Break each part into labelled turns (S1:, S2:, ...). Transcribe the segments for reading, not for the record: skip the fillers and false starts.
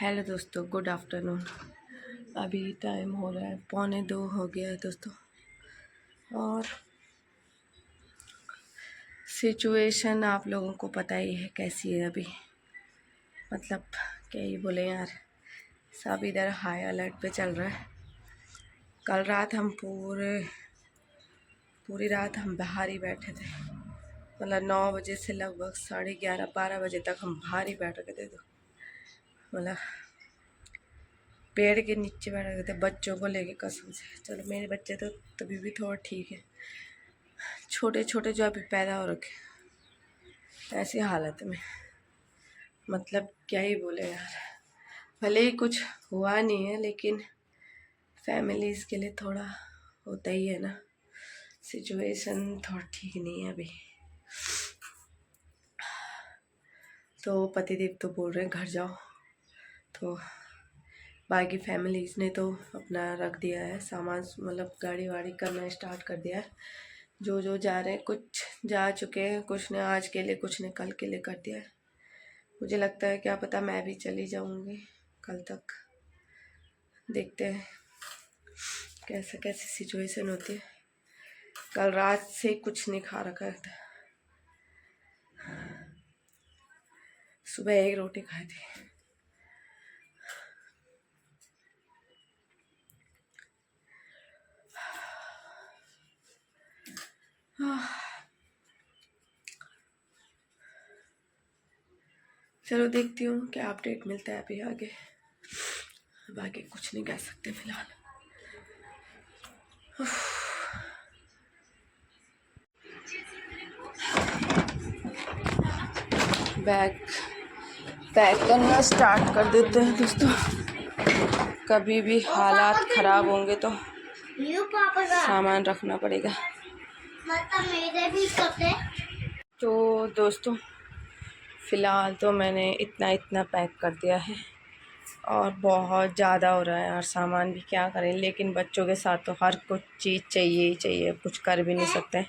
S1: Hello दोस्तों, good afternoon. अभी time हो रहा है 1:45 हो गया है दोस्तों। और सिचुएशन आप लोगों को पता ही है कैसी है अभी। मतलब क्या ही बोले यार, सब इधर हाई अलर्ट पे चल रहा है। कल रात हम पूरी रात हम बाहर ही बैठे थे। मतलब 9 बजे से लगभग 11:30-12 बजे तक हम बाहर ही बैठ गए थे। तो मतलब पेड़ के नीचे बैठ गए थे बच्चों को लेके, कसम से। चलो मेरे बच्चे तो तभी भी थोड़ा ठीक है, छोटे छोटे जो अभी पैदा हो रखे ऐसी हालत में। मतलब क्या ही बोले यार, भले ही कुछ हुआ नहीं है लेकिन फैमिलीज़ के लिए थोड़ा होता ही है ना। सिचुएशन थोड़ा ठीक नहीं है अभी। तो पतिदेव तो बोल रहे हैं घर जाओ, तो बाकी फैमिलीज़ ने तो अपना रख दिया है सामान, मतलब गाड़ी वाड़ी करना स्टार्ट कर दिया है। जो जो जा रहे हैं, कुछ जा चुके हैं, कुछ ने आज के लिए, कुछ ने कल के लिए कर दिया है। मुझे लगता है क्या पता मैं भी चली जाऊंगी कल तक। देखते हैं कैसे कैसी सिचुएशन होती है। कल रात से कुछ नहीं खा रखा था, सुबह एक रोटी खाई थी। चलो देखती हूँ क्या अपडेट मिलता है अभी आगे। बाकी कुछ नहीं कह सकते फिलहाल। बैग पैक करना स्टार्ट कर देते हैं दोस्तों। कभी भी हालात ख़राब होंगे तो सामान रखना पड़ेगा। तो दोस्तों फ़िलहाल तो मैंने इतना पैक कर दिया है और बहुत ज़्यादा हो रहा है यार सामान भी, क्या करें। लेकिन बच्चों के साथ तो हर कुछ चीज़ चाहिए ही चाहिए, कुछ कर भी नहीं सकते।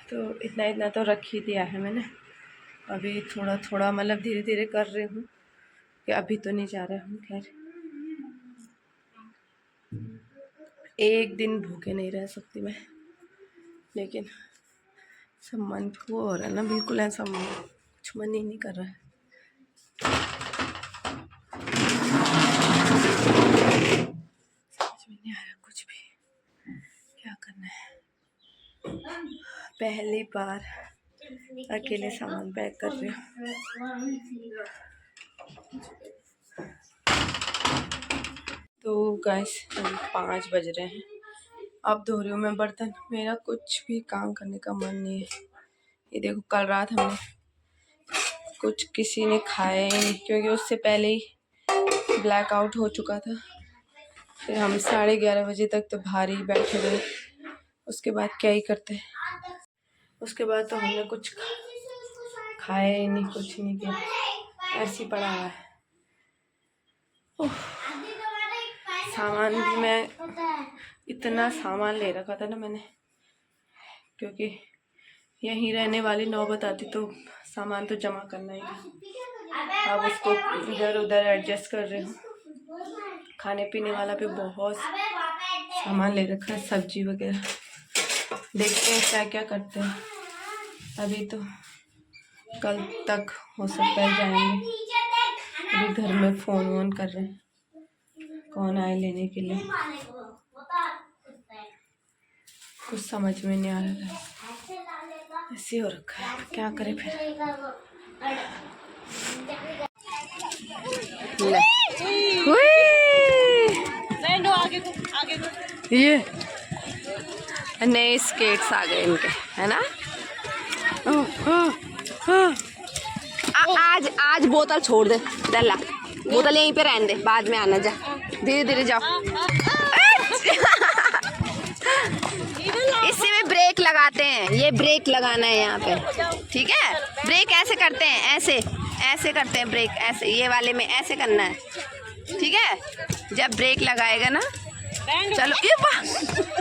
S1: तो इतना तो रख ही दिया है मैंने। अभी थोड़ा थोड़ा मतलब धीरे धीरे कर रही हूँ कि अभी तो नहीं जा रहा हूँ। खैर एक दिन भूखे नहीं रह सकती मैं, लेकिन सब मन को हो रहा है ना, बिल्कुल ऐसा कुछ मन ही नहीं कर रहा है। समझ में नहीं आ रहा कुछ भी, क्या करना है। पहली बार अकेले सामान पैक कर रही हूँ। तो गाइस 5 बज रहे हैं, अब धो रही हूँ मैं बर्तन। मेरा कुछ भी काम करने का मन नहीं है। ये देखो कल रात हमने कुछ किसी ने खाया ही नहीं, क्योंकि उससे पहले ही ब्लैकआउट हो चुका था। फिर हम 11:30 बजे तक तो बाहर ही बैठे रहे। उसके बाद क्या ही करते, उसके बाद तो हमने कुछ खाया ही नहीं, कुछ नहीं किया, ऐसे ही पड़ा हुआ है। सामान भी मैं इतना सामान ले रखा था ना मैंने, क्योंकि यहीं रहने वाली नौबत आती तो सामान तो जमा करना ही था। अब उसको इधर उधर एडजस्ट कर रही हूँ। खाने पीने वाला भी बहुत सामान ले रखा है, सब्जी वगैरह। देखते हैं क्या क्या करते हैं। अभी तो कल तक हो सकता है जाएंगे। अभी घर में फ़ोन वोन कर रहे हैं कौन आए लेने के लिए, कुछ समझ में नहीं आ रहा है। ऐसे हो रखा है, क्या करें फिर। ये नए स्केट्स आ गए इनके, है ना। आज बोतल छोड़ दे, डल्ला बोतल यहीं पे रहने दे, बाद में आना। जा धीरे धीरे जाओ। इसी में ब्रेक लगाते हैं, ये ब्रेक लगाना है यहाँ पे, ठीक है। ब्रेक ऐसे करते हैं, ऐसे करते हैं ब्रेक, ऐसे ये वाले में ऐसे करना है, ठीक है। जब ब्रेक लगाएगा ना, चलो ये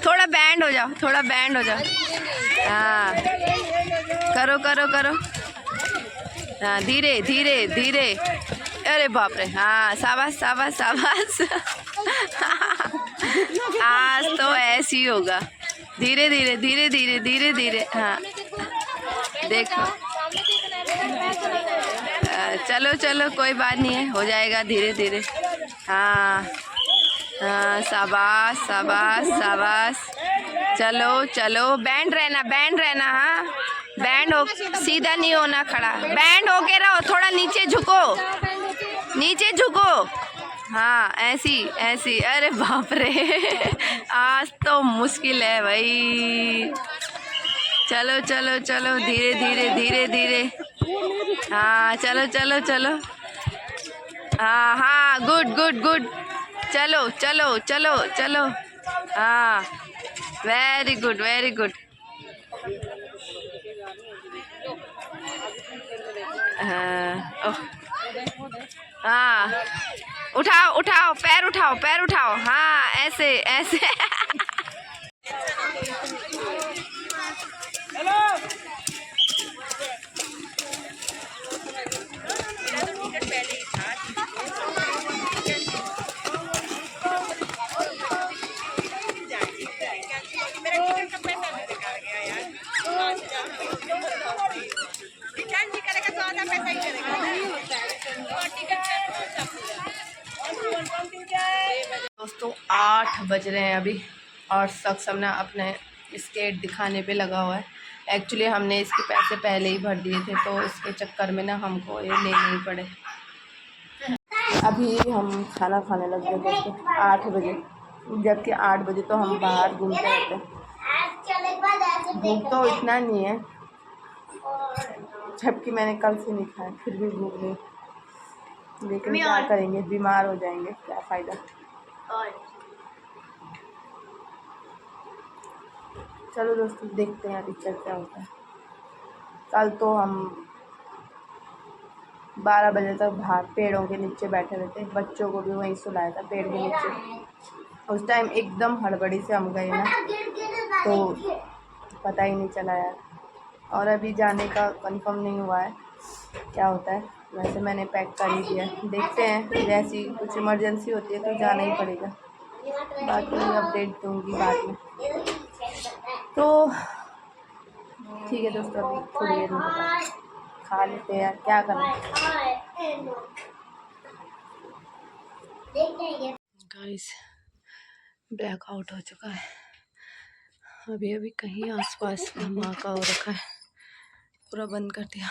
S1: थोड़ा बैंड हो जाओ, थोड़ा बैंड हो जाओ। हाँ करो करो करो। हाँ धीरे धीरे धीरे। अरे बाप रे, हाँ शाबाश शाबाश शाबाश। आज तो ऐसे ही होगा, धीरे धीरे धीरे धीरे धीरे धीरे। हाँ देखो, चलो चलो कोई बात नहीं है, हो जाएगा धीरे धीरे। हाँ हाँ शाबाश शाबाश शाबाश। चलो चलो, बैंड रहना। हाँ बैंड हो, सीधा नहीं होना खड़ा, बैंड होके रहो, थोड़ा नीचे झुको। हाँ ऐसी ऐसी। अरे बाप रे, आज तो मुश्किल है भाई। चलो चलो चलो, धीरे धीरे धीरे धीरे। हाँ चलो चलो चलो। हाँ हाँ गुड गुड गुड। चलो चलो चलो चलो। हाँ वेरी गुड वेरी गुड। हाँ हाँ, उठाओ पैर उठाओ। हाँ ऐसे ऐसे। दोस्तों 8 बज रहे हैं अभी, और शख्स हमने अपने स्केट दिखाने पे लगा हुआ है। एक्चुअली हमने इसके पैसे पहले ही भर दिए थे, तो इसके चक्कर में ना हमको ये लेने ही पड़े। अभी हम खाना खाने लग गए दोस्तों 8 बजे, जबकि 8 बजे तो हम बाहर घूमते रहते हैं। भूख तो इतना नहीं है, जबकि मैंने कल से नहीं खाया, फिर भी भूख नहीं। लेकिन क्या करेंगे, बीमार हो जाएंगे, क्या फ़ायदा। चलो दोस्तों देखते हैं अभी क्या होता है। कल तो हम 12 बजे तक बाहर पेड़ों के नीचे बैठे रहते, बच्चों को भी वहीं सुलाया था पेड़ के नीचे। उस टाइम एकदम हड़बड़ी से हम गए ना, तो पता ही नहीं चला यार। और अभी जाने का कंफर्म नहीं हुआ है, क्या होता है। वैसे मैंने पैक कर ही दिया, देखते हैं, जैसी कुछ इमरजेंसी होती है तो जाना ही पड़ेगा। बाकी अपडेट दूंगी बाद में। तो ठीक है दोस्तों, अभी थोड़ी देर में खा लेते हैं, क्या करें। गाइस ब्लैकआउट हो चुका है, अभी अभी कहीं आसपास धमाका हो रखा है, पूरा बंद कर दिया।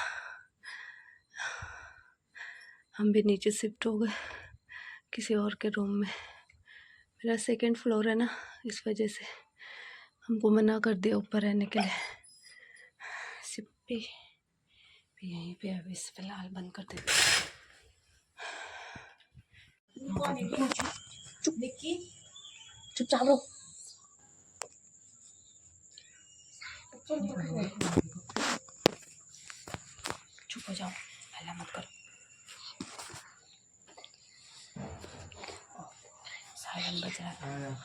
S1: हम भी नीचे शिफ्ट हो गए किसी और के रूम में। मेरा 2nd फ्लोर है ना, इस वजह से हमको मना कर दिया ऊपर रहने के लिए। सिप्पी भी यहीं पे अभी फिलहाल बंद कर देते। चुपचाप रहो। चुप हो जाओ, हल्ला मत करो। सायरन बज रहा है।